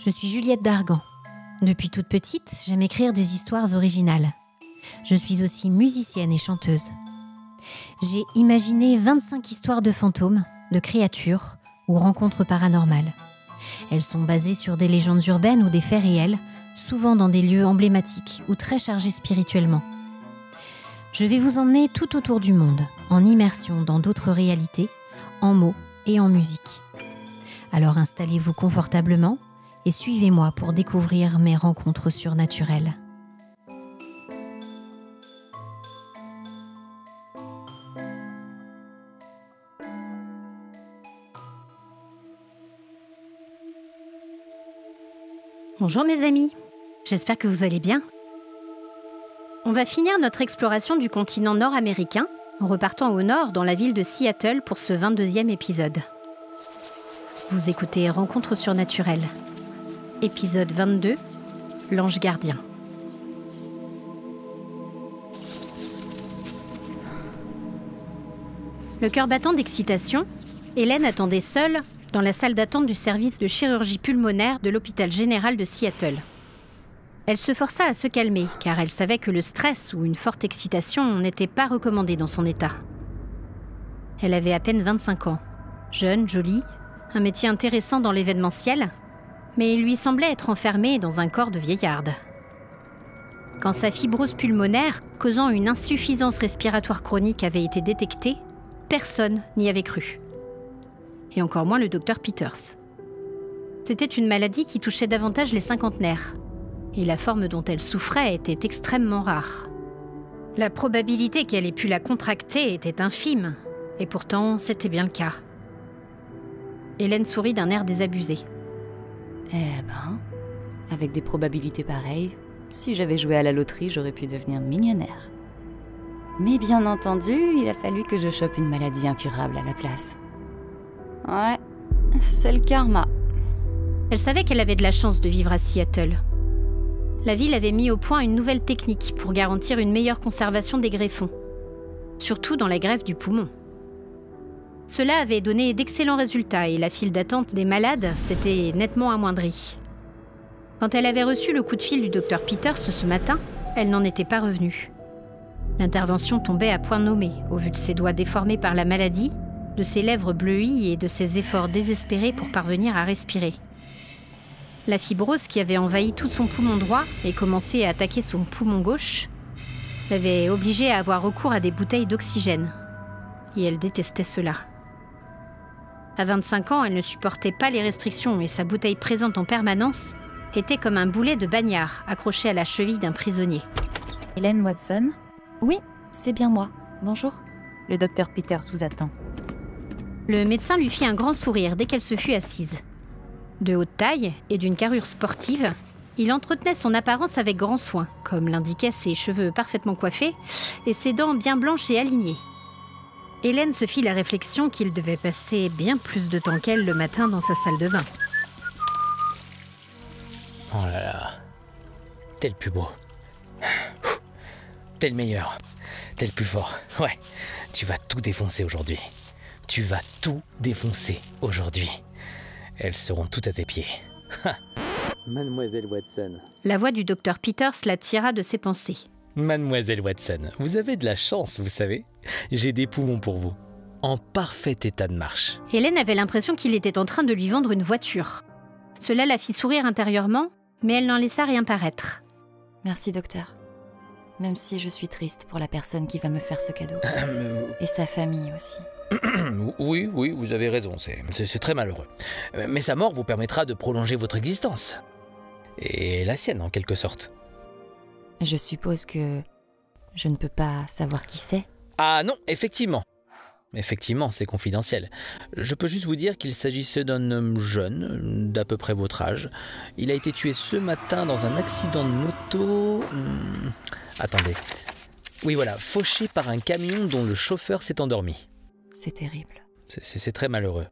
Je suis Juliette Dargan. Depuis toute petite, j'aime écrire des histoires originales. Je suis aussi musicienne et chanteuse. J'ai imaginé 25 histoires de fantômes, de créatures ou rencontres paranormales. Elles sont basées sur des légendes urbaines ou des faits réels, souvent dans des lieux emblématiques ou très chargés spirituellement. Je vais vous emmener tout autour du monde, en immersion dans d'autres réalités, en mots et en musique. Alors installez-vous confortablement et suivez-moi pour découvrir mes rencontres surnaturelles. Bonjour mes amis, j'espère que vous allez bien. On va finir notre exploration du continent nord-américain en repartant au nord dans la ville de Seattle pour ce 22e épisode. Vous écoutez Rencontres surnaturelles, épisode 22, l'ange gardien. Le cœur battant d'excitation, Hélène attendait seule dans la salle d'attente du service de chirurgie pulmonaire de l'hôpital général de Seattle. Elle se força à se calmer, car elle savait que le stress ou une forte excitation n'était pas recommandé dans son état. Elle avait à peine 25 ans, jeune, jolie, un métier intéressant dans l'événementiel, mais il lui semblait être enfermée dans un corps de vieillarde. Quand sa fibrose pulmonaire, causant une insuffisance respiratoire chronique, avait été détectée, personne n'y avait cru. Et encore moins le docteur Peters. C'était une maladie qui touchait davantage les cinquantenaires, et la forme dont elle souffrait était extrêmement rare. La probabilité qu'elle ait pu la contracter était infime, et pourtant c'était bien le cas. Hélène sourit d'un air désabusé. Eh ben, avec des probabilités pareilles, si j'avais joué à la loterie, j'aurais pu devenir millionnaire. Mais bien entendu, il a fallu que je chope une maladie incurable à la place. Ouais, c'est le karma. Elle savait qu'elle avait de la chance de vivre à Seattle. La ville avait mis au point une nouvelle technique pour garantir une meilleure conservation des greffons, surtout dans la greffe du poumon. Cela avait donné d'excellents résultats et la file d'attente des malades s'était nettement amoindrie. Quand elle avait reçu le coup de fil du docteur Peters ce matin, elle n'en était pas revenue. L'intervention tombait à point nommé, au vu de ses doigts déformés par la maladie, de ses lèvres bleuies et de ses efforts désespérés pour parvenir à respirer. La fibrose qui avait envahi tout son poumon droit et commencé à attaquer son poumon gauche l'avait obligée à avoir recours à des bouteilles d'oxygène. Et elle détestait cela. À 25 ans, elle ne supportait pas les restrictions et sa bouteille présente en permanence était comme un boulet de bagnard accroché à la cheville d'un prisonnier. Hélène Watson? Oui, c'est bien moi. Bonjour. Le docteur Peters vous attend. Le médecin lui fit un grand sourire dès qu'elle se fut assise. De haute taille et d'une carrure sportive, il entretenait son apparence avec grand soin, comme l'indiquaient ses cheveux parfaitement coiffés et ses dents bien blanches et alignées. Hélène se fit la réflexion qu'il devait passer bien plus de temps qu'elle le matin dans sa salle de bain. Oh là là, t'es le plus beau. T'es le meilleur. T'es le plus fort. Ouais, tu vas tout défoncer aujourd'hui. Tu vas tout défoncer aujourd'hui. Elles seront toutes à tes pieds. Mademoiselle Watson. La voix du docteur Peters la tira de ses pensées. Mademoiselle Watson, vous avez de la chance, vous savez. J'ai des poumons pour vous. En parfait état de marche. Hélène avait l'impression qu'il était en train de lui vendre une voiture. Cela la fit sourire intérieurement, mais elle n'en laissa rien paraître. Merci, docteur. Même si je suis triste pour la personne qui va me faire ce cadeau. Et sa famille aussi. Oui, vous avez raison, c'est très malheureux. Mais sa mort vous permettra de prolonger votre existence. Et la sienne, en quelque sorte. Je suppose que je ne peux pas savoir qui c'est. Ah non, effectivement. Effectivement, c'est confidentiel. Je peux juste vous dire qu'il s'agissait d'un homme jeune, d'à peu près votre âge. Il a été tué ce matin dans un accident de moto... Attendez. Oui, voilà, fauché par un camion dont le chauffeur s'est endormi. C'est terrible. C'est très malheureux.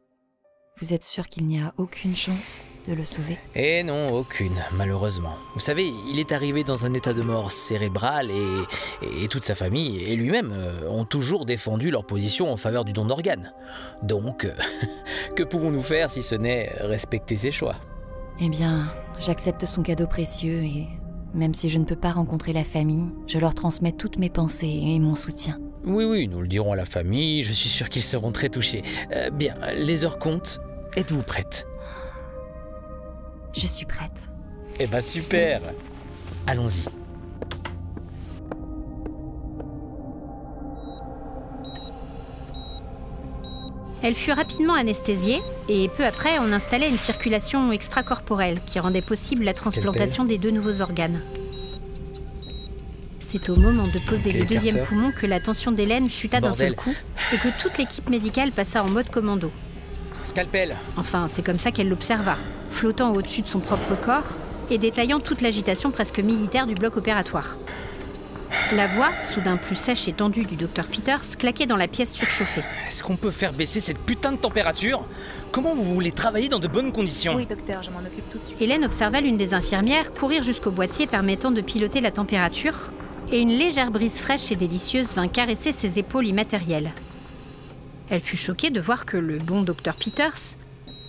Vous êtes sûr qu'il n'y a aucune chance de le sauver? Eh non, aucune, malheureusement. Vous savez, il est arrivé dans un état de mort cérébrale et toute sa famille et lui-même ont toujours défendu leur position en faveur du don d'organes. Donc, que pouvons-nous faire si ce n'est respecter ses choix? Eh bien, j'accepte son cadeau précieux et même si je ne peux pas rencontrer la famille, je leur transmets toutes mes pensées et mon soutien. Oui, nous le dirons à la famille, je suis sûr qu'ils seront très touchés. Bien, les heures comptent. Êtes-vous prête? Je suis prête. Eh ben super! Allons-y. Elle fut rapidement anesthésiée et peu après on installait une circulation extracorporelle qui rendait possible la transplantation des 2 nouveaux organes. C'est au moment de poser le deuxième Carter. poumon que la tension d'Hélène chuta d'un seul Bordel. coup et que toute l'équipe médicale passa en mode commando. Scalpel! Enfin, c'est comme ça qu'elle l'observa, flottant au-dessus de son propre corps et détaillant toute l'agitation presque militaire du bloc opératoire. La voix, soudain plus sèche et tendue du docteur Peters, claquait dans la pièce surchauffée. Est-ce qu'on peut faire baisser cette putain de température? Comment vous voulez travailler dans de bonnes conditions? Oui, docteur, je m'en occupe tout de suite. Hélène observa l'une des infirmières courir jusqu'au boîtier permettant de piloter la température, et une légère brise fraîche et délicieuse vint caresser ses épaules immatérielles. Elle fut choquée de voir que le bon docteur Peters,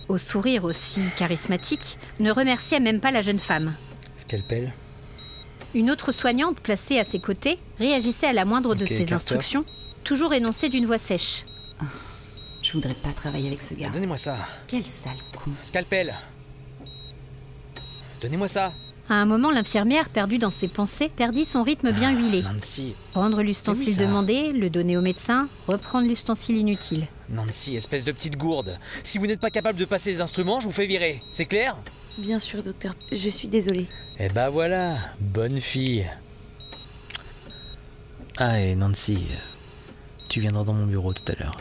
au sourire aussi charismatique, ne remerciait même pas la jeune femme. Scalpel? Une autre soignante placée à ses côtés réagissait à la moindre de ses Carter. instructions, toujours énoncée d'une voix sèche. Je voudrais pas travailler avec ce gars. Donnez-moi ça. Quel sale con. Scalpel! Donnez-moi ça. À un moment, l'infirmière, perdue dans ses pensées, perdit son rythme bien huilé. Nancy. Prendre l'ustensile Oui, ça. demandé, le donner au médecin, reprendre l'ustensile inutile. Nancy, espèce de petite gourde. Si vous n'êtes pas capable de passer les instruments, je vous fais virer. C'est clair? Bien sûr, docteur. Je suis désolée. Eh ben voilà, bonne fille. Ah, et Nancy, tu viendras dans mon bureau tout à l'heure.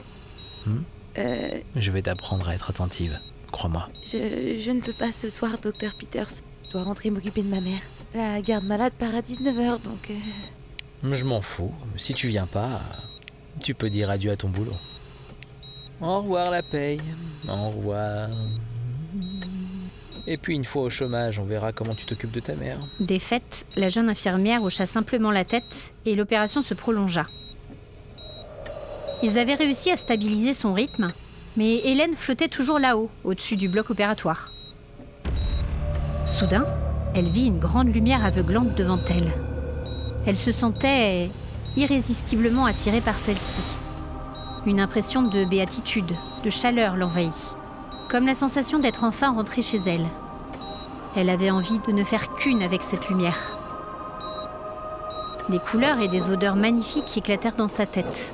Je vais t'apprendre à être attentive, crois-moi. Je ne peux pas ce soir, docteur Peters. Je dois rentrer m'occuper de ma mère. La garde malade part à 19h, donc... Je m'en fous. Si tu viens pas, tu peux dire adieu à ton boulot. Au revoir la paye. Au revoir. Et puis une fois au chômage, on verra comment tu t'occupes de ta mère. Défaite, la jeune infirmière hocha simplement la tête et l'opération se prolongea. Ils avaient réussi à stabiliser son rythme, mais Hélène flottait toujours là-haut, au-dessus du bloc opératoire. Soudain, elle vit une grande lumière aveuglante devant elle. Elle se sentait irrésistiblement attirée par celle-ci. Une impression de béatitude, de chaleur l'envahit, comme la sensation d'être enfin rentrée chez elle. Elle avait envie de ne faire qu'une avec cette lumière. Des couleurs et des odeurs magnifiques éclatèrent dans sa tête.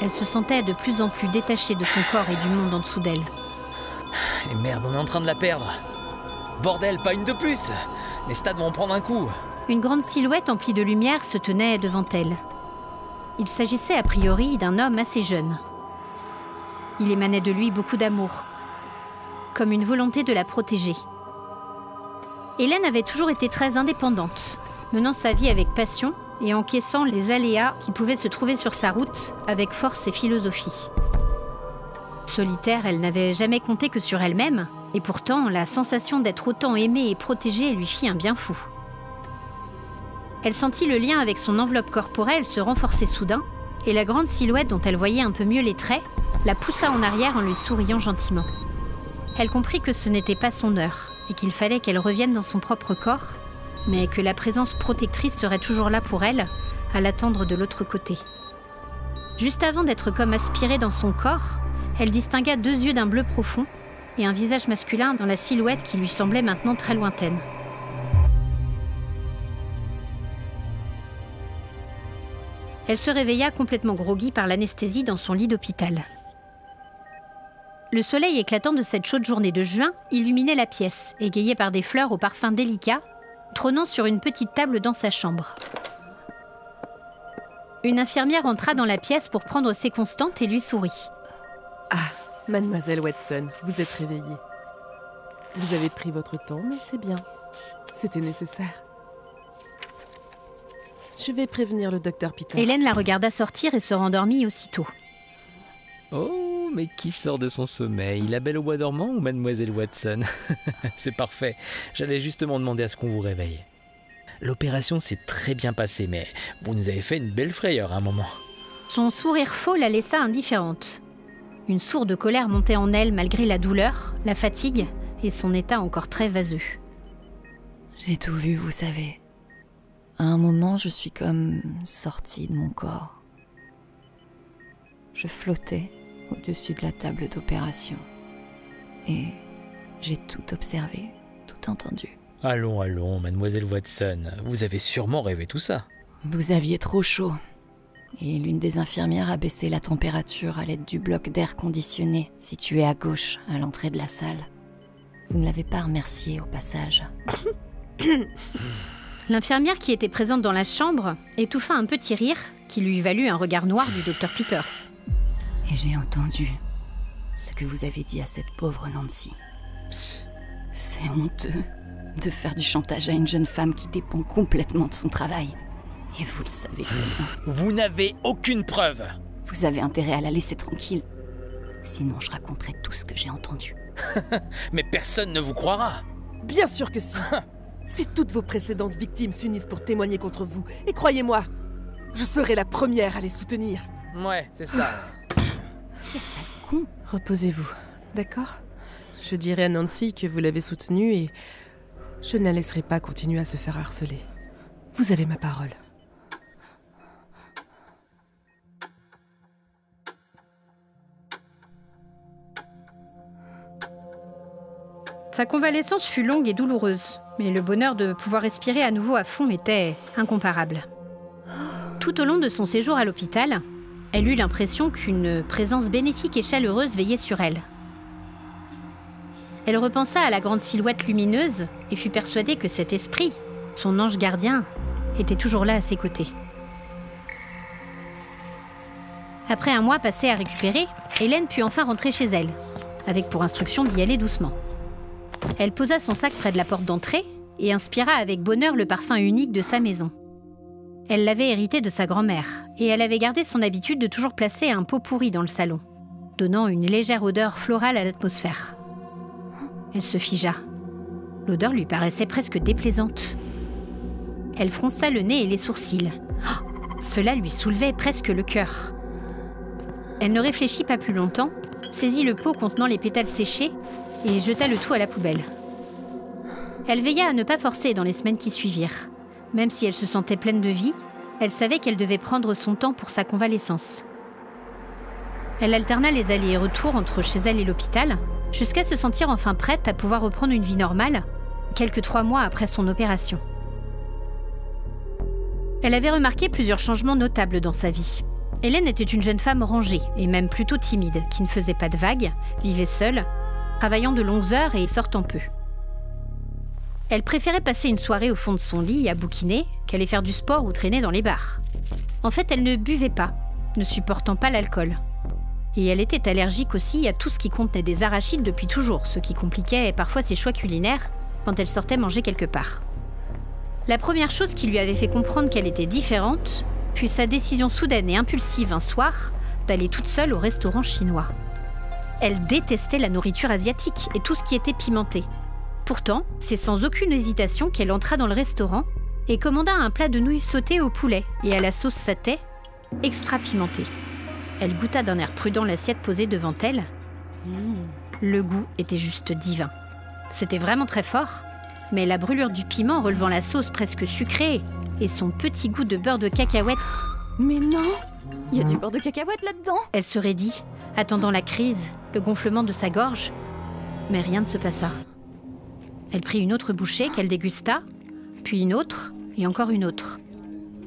Elle se sentait de plus en plus détachée de son corps et du monde en dessous d'elle. Et merde, on est en train de la perdre. Bordel, pas une de plus. Les stades vont en prendre un coup. Une grande silhouette emplie de lumière se tenait devant elle. Il s'agissait a priori d'un homme assez jeune. Il émanait de lui beaucoup d'amour, comme une volonté de la protéger. Hélène avait toujours été très indépendante, menant sa vie avec passion et encaissant les aléas qui pouvaient se trouver sur sa route avec force et philosophie. Solitaire, elle n'avait jamais compté que sur elle-même, et pourtant la sensation d'être autant aimée et protégée lui fit un bien fou. Elle sentit le lien avec son enveloppe corporelle se renforcer soudain, et la grande silhouette dont elle voyait un peu mieux les traits la poussa en arrière en lui souriant gentiment. Elle comprit que ce n'était pas son heure, et qu'il fallait qu'elle revienne dans son propre corps, mais que la présence protectrice serait toujours là pour elle, à l'attendre de l'autre côté. Juste avant d'être comme aspirée dans son corps, elle distingua 2 yeux d'un bleu profond et un visage masculin dans la silhouette qui lui semblait maintenant très lointaine. Elle se réveilla complètement groggy par l'anesthésie dans son lit d'hôpital. Le soleil éclatant de cette chaude journée de juin illuminait la pièce, égayée par des fleurs au parfum délicat, trônant sur une petite table dans sa chambre. Une infirmière entra dans la pièce pour prendre ses constantes et lui sourit. Ah, mademoiselle Watson, vous êtes réveillée. Vous avez pris votre temps, mais c'est bien. C'était nécessaire. Je vais prévenir le docteur Peters. Hélène la regarda sortir et se rendormit aussitôt. Oh, mais qui sort de son sommeil? La Belle au bois dormant ou mademoiselle Watson? C'est parfait. J'allais justement demander à ce qu'on vous réveille. L'opération s'est très bien passée, mais vous nous avez fait une belle frayeur à un moment. Son sourire faux la laissa indifférente. Une sourde colère montait en elle malgré la douleur, la fatigue et son état encore très vaseux. J'ai tout vu, vous savez. À un moment, je suis comme sortie de mon corps. Je flottais au-dessus de la table d'opération. Et j'ai tout observé, tout entendu. Allons, allons, mademoiselle Watson, vous avez sûrement rêvé tout ça. Vous aviez trop chaud. Et l'une des infirmières a baissé la température à l'aide du bloc d'air conditionné situé à gauche, à l'entrée de la salle. Vous ne l'avez pas remercié au passage. L'infirmière qui était présente dans la chambre étouffa un petit rire qui lui valut un regard noir du docteur Peters. Et j'ai entendu ce que vous avez dit à cette pauvre Nancy. C'est honteux de faire du chantage à une jeune femme qui dépend complètement de son travail. Et vous le savez très bien. Vous n'avez aucune preuve. Vous avez intérêt à la laisser tranquille. Sinon, je raconterai tout ce que j'ai entendu. Mais personne ne vous croira. Bien sûr que si. Si toutes vos précédentes victimes s'unissent pour témoigner contre vous, et croyez-moi, je serai la première à les soutenir. Ouais, c'est ça. Quel sale con. Reposez-vous, d'accord? Je dirai à Nancy que vous l'avez soutenue et je ne la laisserai pas continuer à se faire harceler. Vous avez ma parole. Sa convalescence fut longue et douloureuse, mais le bonheur de pouvoir respirer à nouveau à fond était incomparable. Tout au long de son séjour à l'hôpital, elle eut l'impression qu'une présence bénéfique et chaleureuse veillait sur elle. Elle repensa à la grande silhouette lumineuse et fut persuadée que cet esprit, son ange gardien, était toujours là à ses côtés. Après un mois passé à récupérer, Hélène put enfin rentrer chez elle, avec pour instruction d'y aller doucement. Elle posa son sac près de la porte d'entrée et inspira avec bonheur le parfum unique de sa maison. Elle l'avait hérité de sa grand-mère et elle avait gardé son habitude de toujours placer un pot pourri dans le salon, donnant une légère odeur florale à l'atmosphère. Elle se figea. L'odeur lui paraissait presque déplaisante. Elle fronça le nez et les sourcils. Oh, cela lui soulevait presque le cœur. Elle ne réfléchit pas plus longtemps, saisit le pot contenant les pétales séchés et jeta le tout à la poubelle. Elle veilla à ne pas forcer dans les semaines qui suivirent. Même si elle se sentait pleine de vie, elle savait qu'elle devait prendre son temps pour sa convalescence. Elle alterna les allers et retours entre chez elle et l'hôpital, jusqu'à se sentir enfin prête à pouvoir reprendre une vie normale, quelques 3 mois après son opération. Elle avait remarqué plusieurs changements notables dans sa vie. Hélène était une jeune femme rangée, et même plutôt timide, qui ne faisait pas de vagues, vivait seule, travaillant de longues heures et sortant peu. Elle préférait passer une soirée au fond de son lit à bouquiner qu'aller faire du sport ou traîner dans les bars. En fait, elle ne buvait pas, ne supportant pas l'alcool. Et elle était allergique aussi à tout ce qui contenait des arachides depuis toujours, ce qui compliquait parfois ses choix culinaires quand elle sortait manger quelque part. La première chose qui lui avait fait comprendre qu'elle était différente fut sa décision soudaine et impulsive un soir d'aller toute seule au restaurant chinois. Elle détestait la nourriture asiatique et tout ce qui était pimenté. Pourtant, c'est sans aucune hésitation qu'elle entra dans le restaurant et commanda un plat de nouilles sautées au poulet et à la sauce satay, extra pimentée. Elle goûta d'un air prudent l'assiette posée devant elle. Le goût était juste divin. C'était vraiment très fort, mais la brûlure du piment relevant la sauce presque sucrée et son petit goût de beurre de cacahuète... Mais non! Il y a du beurre de cacahuète là-dedans! Elle se raidit, attendant la crise, le gonflement de sa gorge. Mais rien ne se passa. Elle prit une autre bouchée qu'elle dégusta, puis une autre et encore une autre.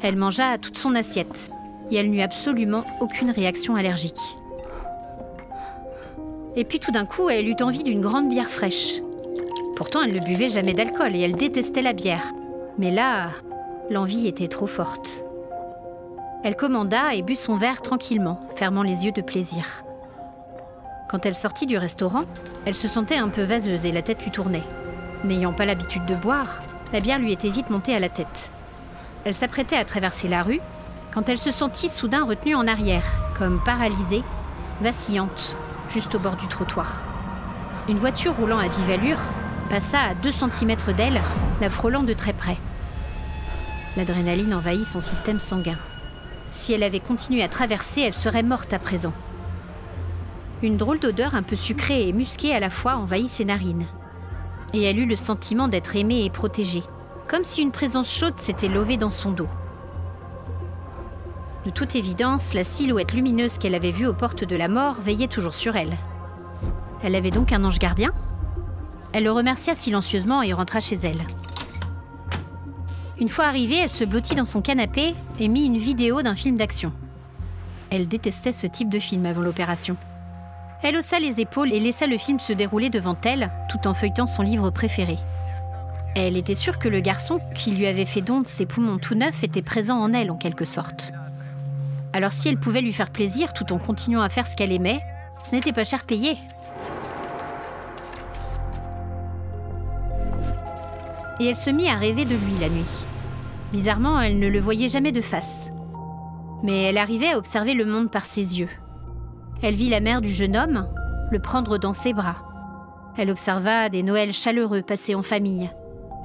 Elle mangea toute son assiette et elle n'eut absolument aucune réaction allergique. Et puis tout d'un coup, elle eut envie d'une grande bière fraîche. Pourtant, elle ne buvait jamais d'alcool et elle détestait la bière. Mais là, l'envie était trop forte. Elle commanda et but son verre tranquillement, fermant les yeux de plaisir. Quand elle sortit du restaurant, elle se sentait un peu vaseuse et la tête lui tournait. N'ayant pas l'habitude de boire, la bière lui était vite montée à la tête. Elle s'apprêtait à traverser la rue quand elle se sentit soudain retenue en arrière, comme paralysée, vacillante, juste au bord du trottoir. Une voiture roulant à vive allure passa à 2 cm d'elle, la frôlant de très près. L'adrénaline envahit son système sanguin. Si elle avait continué à traverser, elle serait morte à présent. Une drôle d'odeur un peu sucrée et musquée à la fois envahit ses narines. Et elle eut le sentiment d'être aimée et protégée, comme si une présence chaude s'était levée dans son dos. De toute évidence, la silhouette lumineuse qu'elle avait vue aux portes de la mort veillait toujours sur elle. Elle avait donc un ange gardien ? Elle le remercia silencieusement et rentra chez elle. Une fois arrivée, elle se blottit dans son canapé et mit une vidéo d'un film d'action. Elle détestait ce type de film avant l'opération. Elle haussa les épaules et laissa le film se dérouler devant elle, tout en feuilletant son livre préféré. Elle était sûre que le garçon qui lui avait fait don de ses poumons tout neufs était présent en elle en quelque sorte. Alors si elle pouvait lui faire plaisir tout en continuant à faire ce qu'elle aimait, ce n'était pas cher payé. Et elle se mit à rêver de lui la nuit. Bizarrement, elle ne le voyait jamais de face. Mais elle arrivait à observer le monde par ses yeux. Elle vit la mère du jeune homme le prendre dans ses bras. Elle observa des Noëls chaleureux passés en famille.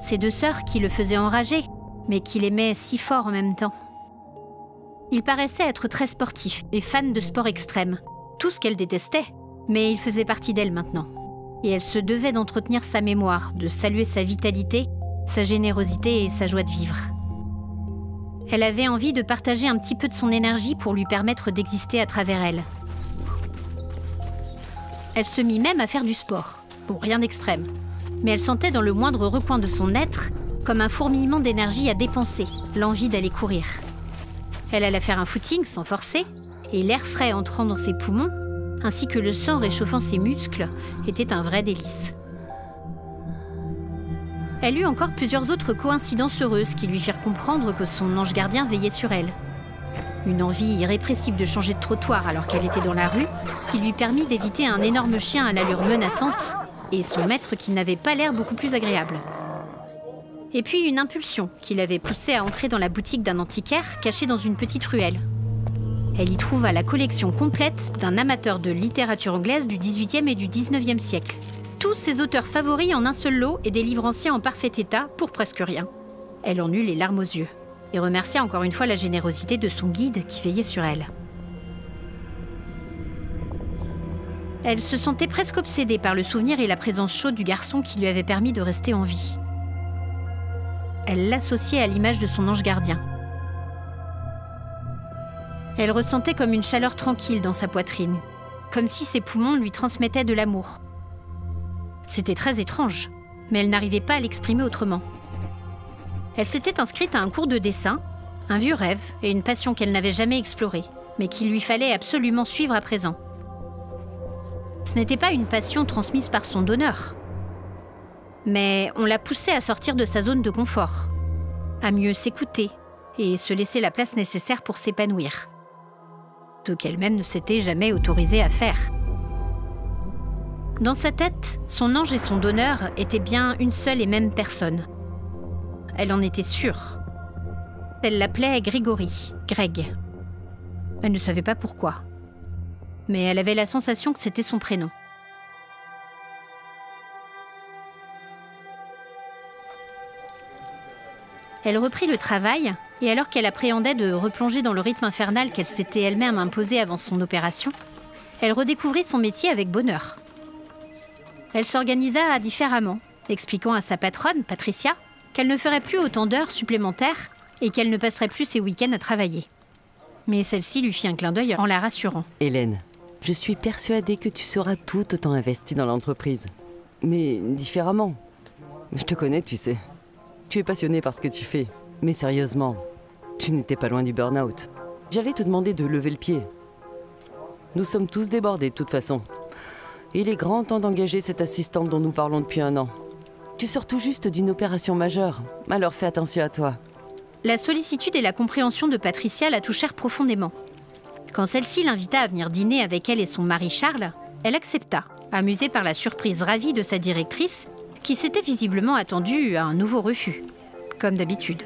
Ses deux sœurs qui le faisaient enrager, mais qui l'aimaient si fort en même temps. Il paraissait être très sportif et fan de sport extrême. Tout ce qu'elle détestait, mais il faisait partie d'elle maintenant. Et elle se devait d'entretenir sa mémoire, de saluer sa vitalité, sa générosité et sa joie de vivre. Elle avait envie de partager un petit peu de son énergie pour lui permettre d'exister à travers elle. Elle se mit même à faire du sport. Bon, rien d'extrême. Mais elle sentait dans le moindre recoin de son être comme un fourmillement d'énergie à dépenser, l'envie d'aller courir. Elle alla faire un footing sans forcer, et l'air frais entrant dans ses poumons, ainsi que le sang réchauffant ses muscles, était un vrai délice. Elle eut encore plusieurs autres coïncidences heureuses qui lui firent comprendre que son ange gardien veillait sur elle. Une envie irrépressible de changer de trottoir alors qu'elle était dans la rue, qui lui permit d'éviter un énorme chien à l'allure menaçante, et son maître qui n'avait pas l'air beaucoup plus agréable. Et puis une impulsion qui l'avait poussée à entrer dans la boutique d'un antiquaire caché dans une petite ruelle. Elle y trouva la collection complète d'un amateur de littérature anglaise du XVIIIe et du XIXe siècle. Tous ses auteurs favoris en un seul lot et des livres anciens en parfait état pour presque rien. Elle en eut les larmes aux yeux et remercia encore une fois la générosité de son guide qui veillait sur elle. Elle se sentait presque obsédée par le souvenir et la présence chaude du garçon qui lui avait permis de rester en vie. Elle l'associait à l'image de son ange gardien. Elle ressentait comme une chaleur tranquille dans sa poitrine, comme si ses poumons lui transmettaient de l'amour. C'était très étrange, mais elle n'arrivait pas à l'exprimer autrement. Elle s'était inscrite à un cours de dessin, un vieux rêve et une passion qu'elle n'avait jamais explorée, mais qu'il lui fallait absolument suivre à présent. Ce n'était pas une passion transmise par son donneur, mais on la poussait à sortir de sa zone de confort, à mieux s'écouter et se laisser la place nécessaire pour s'épanouir, ce qu'elle-même ne s'était jamais autorisée à faire. Dans sa tête, son ange et son donneur étaient bien une seule et même personne. Elle en était sûre. Elle l'appelait Grégory, Greg. Elle ne savait pas pourquoi, mais elle avait la sensation que c'était son prénom. Elle reprit le travail, et alors qu'elle appréhendait de replonger dans le rythme infernal qu'elle s'était elle-même imposé avant son opération, elle redécouvrit son métier avec bonheur. Elle s'organisa différemment, expliquant à sa patronne, Patricia, qu'elle ne ferait plus autant d'heures supplémentaires et qu'elle ne passerait plus ses week-ends à travailler. Mais celle-ci lui fit un clin d'œil en la rassurant. Hélène, je suis persuadée que tu seras tout autant investie dans l'entreprise. Mais différemment. Je te connais, tu sais. Tu es passionnée par ce que tu fais. Mais sérieusement, tu n'étais pas loin du burn-out. J'allais te demander de lever le pied. Nous sommes tous débordés de toute façon. Il est grand temps d'engager cette assistante dont nous parlons depuis 1 an. Tu sors tout juste d'une opération majeure, alors fais attention à toi. La sollicitude et la compréhension de Patricia la touchèrent profondément. Quand celle-ci l'invita à venir dîner avec elle et son mari Charles, elle accepta, amusée par la surprise ravie de sa directrice, qui s'était visiblement attendue à un nouveau refus, comme d'habitude.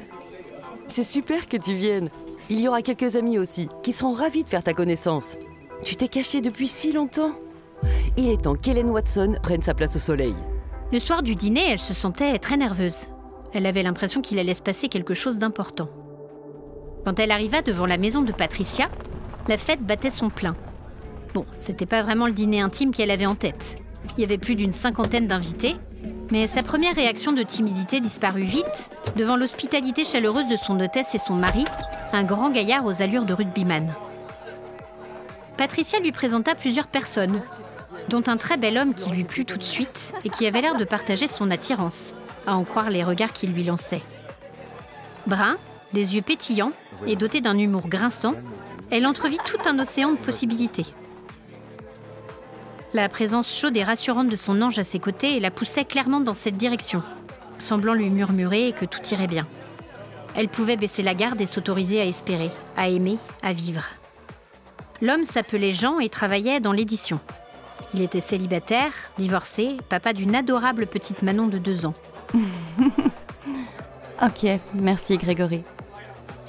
C'est super que tu viennes. Il y aura quelques amis aussi, qui seront ravis de faire ta connaissance. Tu t'es cachée depuis si longtemps. Il est temps qu'Hélène Watson prenne sa place au soleil. Le soir du dîner, elle se sentait très nerveuse. Elle avait l'impression qu'il allait se passer quelque chose d'important. Quand elle arriva devant la maison de Patricia, la fête battait son plein. Bon, c'était pas vraiment le dîner intime qu'elle avait en tête. Il y avait plus d'50 d'invités, Mais sa première réaction de timidité disparut vite devant l'hospitalité chaleureuse de son hôtesse et son mari, un grand gaillard aux allures de rugbyman. Patricia lui présenta plusieurs personnes, dont un très bel homme qui lui plut tout de suite et qui avait l'air de partager son attirance, à en croire les regards qu'il lui lançait. Brun, des yeux pétillants et doté d'un humour grinçant, elle entrevit tout un océan de possibilités. La présence chaude et rassurante de son ange à ses côtés la poussait clairement dans cette direction, semblant lui murmurer que tout irait bien. Elle pouvait baisser la garde et s'autoriser à espérer, à aimer, à vivre. L'homme s'appelait Jean et travaillait dans l'édition. Il était célibataire, divorcé, papa d'une adorable petite Manon de 2 ans. Ok, merci Grégory.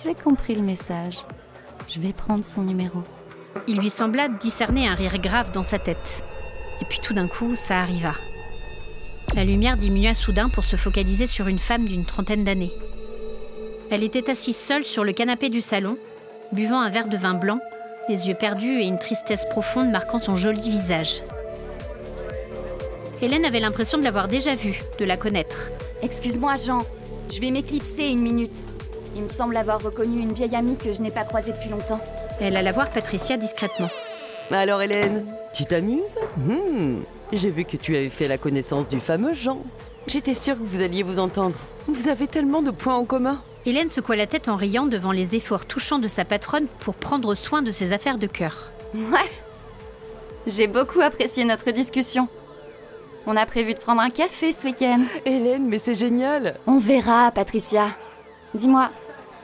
J'ai compris le message. Je vais prendre son numéro. Il lui sembla discerner un rire grave dans sa tête. Et puis tout d'un coup, ça arriva. La lumière diminua soudain pour se focaliser sur une femme d'une 30aine d'années. Elle était assise seule sur le canapé du salon, buvant un verre de vin blanc, les yeux perdus et une tristesse profonde marquant son joli visage. Hélène avait l'impression de l'avoir déjà vue, de la connaître. Excuse-moi, Jean. Je vais m'éclipser 1 minute. Il me semble avoir reconnu une vieille amie que je n'ai pas croisée depuis longtemps. Elle alla voir Patricia discrètement. Alors Hélène, tu t'amuses? J'ai vu que tu avais fait la connaissance du fameux Jean. J'étais sûre que vous alliez vous entendre. Vous avez tellement de points en commun. Hélène secoua la tête en riant devant les efforts touchants de sa patronne pour prendre soin de ses affaires de cœur. Ouais. J'ai beaucoup apprécié notre discussion. On a prévu de prendre un café ce week-end. Hélène, mais c'est génial. On verra, Patricia. Dis-moi,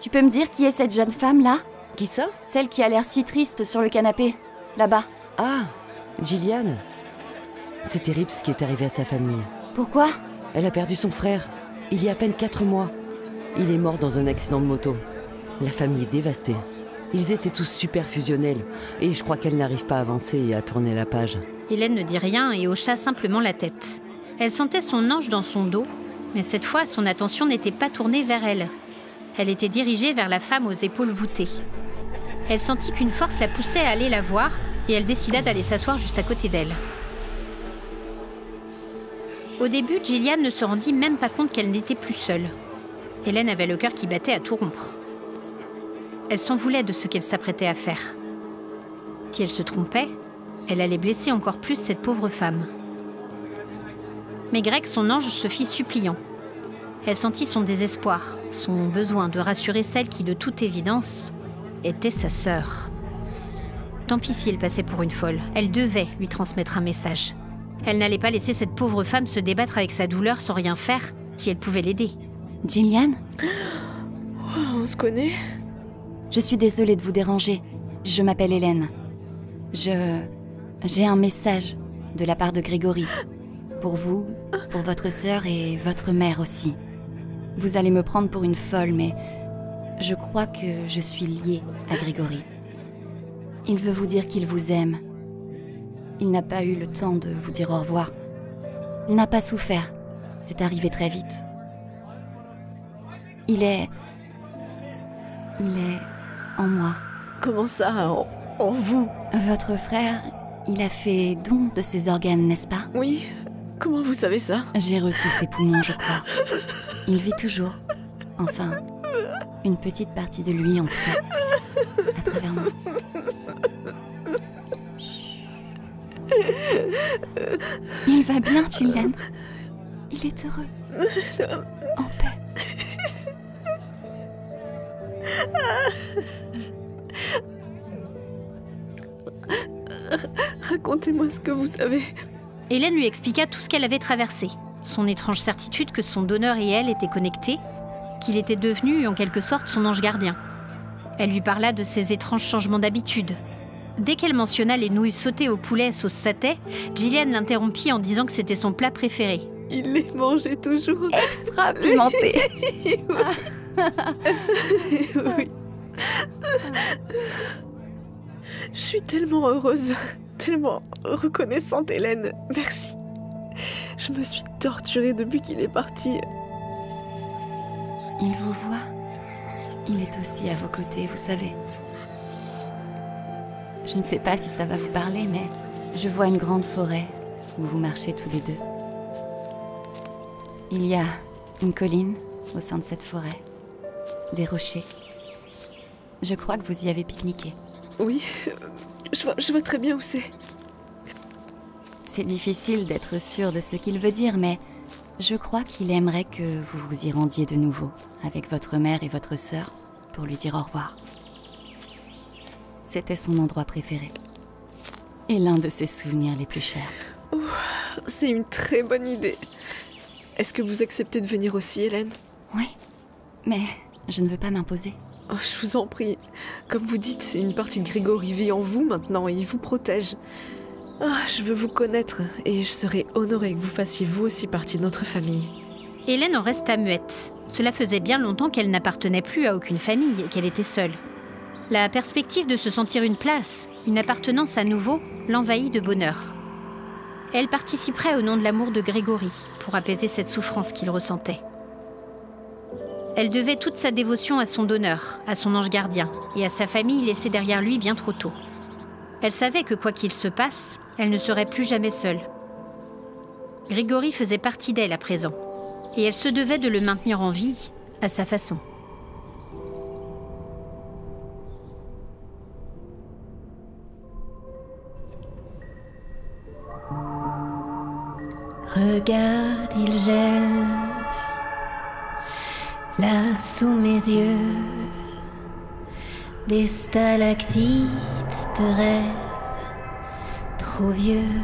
tu peux me dire qui est cette jeune femme-là? Qui ça? Celle qui a l'air si triste sur le canapé, là-bas. Ah, Gillian. C'est terrible ce qui est arrivé à sa famille. Pourquoi? Elle a perdu son frère, il y a à peine 4 mois. Il est mort dans un accident de moto. La famille est dévastée. Ils étaient tous super fusionnels, et je crois qu'elle n'arrive pas à avancer et à tourner la page. Hélène ne dit rien et hocha simplement la tête. Elle sentait son ange dans son dos, mais cette fois, son attention n'était pas tournée vers elle. Elle était dirigée vers la femme aux épaules voûtées. Elle sentit qu'une force la poussait à aller la voir, et elle décida d'aller s'asseoir juste à côté d'elle. Au début, Gillian ne se rendit même pas compte qu'elle n'était plus seule. Hélène avait le cœur qui battait à tout rompre. Elle s'en voulait de ce qu'elle s'apprêtait à faire. Si elle se trompait, elle allait blesser encore plus cette pauvre femme. Mais Greg, son ange, se fit suppliant. Elle sentit son désespoir, son besoin de rassurer celle qui, de toute évidence, était sa sœur. Tant pis si elle passait pour une folle, elle devait lui transmettre un message. Elle n'allait pas laisser cette pauvre femme se débattre avec sa douleur sans rien faire, si elle pouvait l'aider. Gillian? On se connaît? Je suis désolée de vous déranger. Je m'appelle Hélène. J'ai un message de la part de Grégory. Pour vous, pour votre sœur et votre mère aussi. Vous allez me prendre pour une folle, mais je crois que je suis liée à Grégory. Il veut vous dire qu'il vous aime. Il n'a pas eu le temps de vous dire au revoir. Il n'a pas souffert. C'est arrivé très vite. Il est en moi. Comment ça, en vous? Votre frère, il a fait don de ses organes, n'est-ce pas? Oui. Comment vous savez ça? J'ai reçu ses poumons, je crois. Il vit toujours. Enfin, une petite partie de lui, en tout cas. À travers moi. Il va bien, Gillian. Il est heureux. En paix. Racontez-moi ce que vous savez. Hélène lui expliqua tout ce qu'elle avait traversé. Son étrange certitude que son donneur et elle étaient connectés, qu'il était devenu, en quelque sorte, son ange gardien. Elle lui parla de ses étranges changements d'habitude. Dès qu'elle mentionna les nouilles sautées au poulet sauce satay, Gillian l'interrompit en disant que c'était son plat préféré. Il les mangeait toujours. Extra pimenté. Oui. Je suis tellement heureuse, tellement reconnaissante, Hélène. Merci. Je me suis torturée depuis qu'il est parti. Il vous voit. Il est aussi à vos côtés, vous savez. Je ne sais pas si ça va vous parler, mais je vois une grande forêt où vous marchez tous les deux. Il y a une colline au sein de cette forêt. Des rochers. Je crois que vous y avez pique-niqué. Oui, je vois très bien où c'est. C'est difficile d'être sûr de ce qu'il veut dire, mais je crois qu'il aimerait que vous vous y rendiez de nouveau, avec votre mère et votre sœur, pour lui dire au revoir. C'était son endroit préféré. Et l'un de ses souvenirs les plus chers. Oh, c'est une très bonne idée. Est-ce que vous acceptez de venir aussi, Hélène? Oui, mais je ne veux pas m'imposer. Oh, je vous en prie. Comme vous dites, une partie de Grégory vit en vous maintenant et il vous protège. Je veux vous connaître et je serai honorée que vous fassiez vous aussi partie de notre famille. Hélène en resta muette. Cela faisait bien longtemps qu'elle n'appartenait plus à aucune famille et qu'elle était seule. La perspective de se sentir une place, une appartenance à nouveau, l'envahit de bonheur. Elle participerait au nom de l'amour de Grégory pour apaiser cette souffrance qu'il ressentait. Elle devait toute sa dévotion à son donneur, à son ange gardien et à sa famille laissée derrière lui bien trop tôt. Elle savait que quoi qu'il se passe, elle ne serait plus jamais seule. Grégory faisait partie d'elle à présent, et elle se devait de le maintenir en vie à sa façon. Regarde, il gèle là sous mes yeux, des stalactites de rêves trop vieux.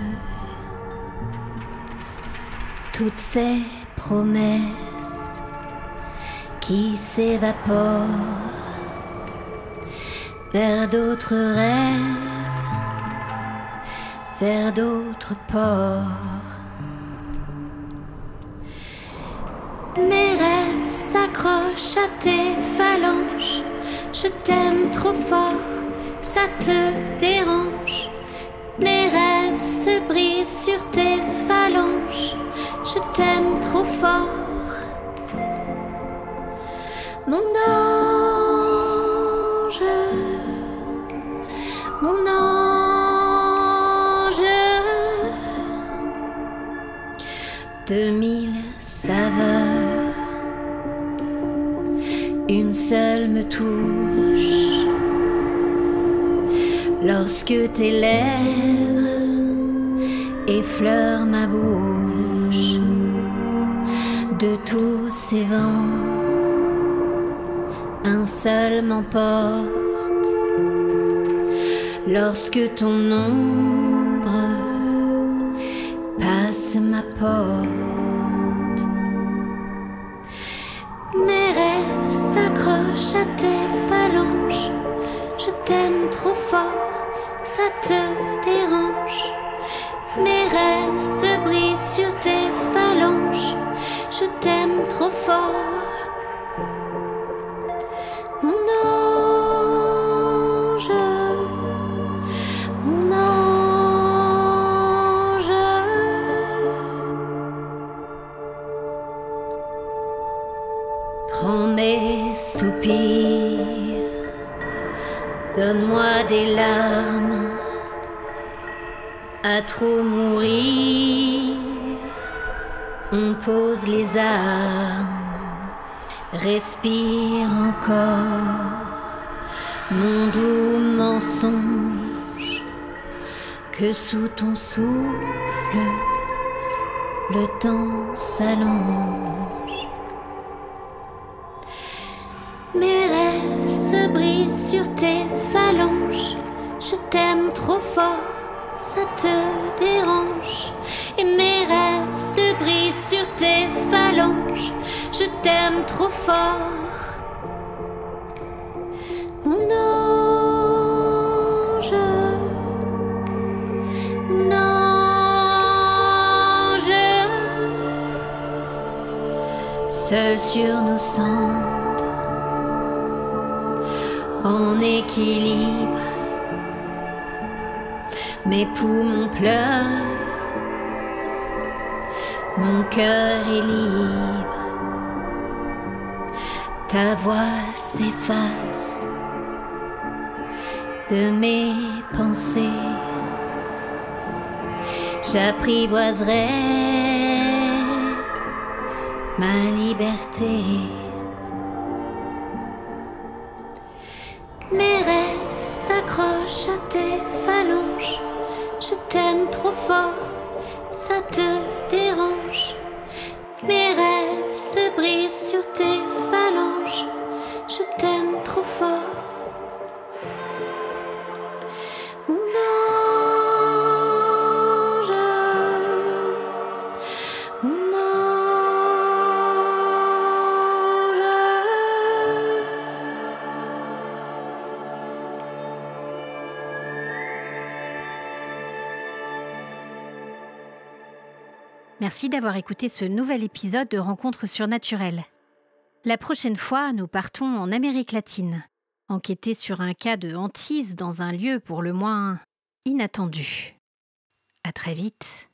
Toutes ces promesses qui s'évaporent vers d'autres rêves, vers d'autres ports. Mes rêves s'accrochent à tes phalanges. Je t'aime trop fort, ça te dérange. Mes rêves se brisent sur tes phalanges. Je t'aime trop fort. Mon ange, mon ange. 2000 saveurs, une seule me touche. Lorsque tes lèvres effleurent ma bouche, de tous ces vents, un seul m'emporte. Lorsque ton ombre passe ma porte, mes rêves s'accrochent à tes phalanges. Je t'aime trop fort, ça te dérange. Mes rêves se brisent sur tes phalanges. Je t'aime trop fort. Mon ange, mon ange. Prends mes soupirs, donne-moi des larmes. À trop mourir, on pose les armes. Respire encore, mon doux mensonge, que sous ton souffle, le temps s'allonge. Mes rêves se brisent sur tes phalanges. Je t'aime trop fort, ça te dérange. Et mes rêves se brisent sur tes phalanges. Je t'aime trop fort. Mon ange, mon ange. Seul sur nos cendres, en équilibre, mes poumons pleurent, mon cœur est libre. Ta voix s'efface de mes pensées. J'apprivoiserai ma liberté. Mes rêves s'accrochent à tes phalanges. Je t'aime trop fort, ça te dérange. Mes rêves se brisent sur tes phalanges. Je t'aime trop fort. Mon ange, mon ange. Merci d'avoir écouté ce nouvel épisode de Rencontres surnaturelles. La prochaine fois, nous partons en Amérique latine, enquêter sur un cas de hantise dans un lieu pour le moins inattendu. À très vite.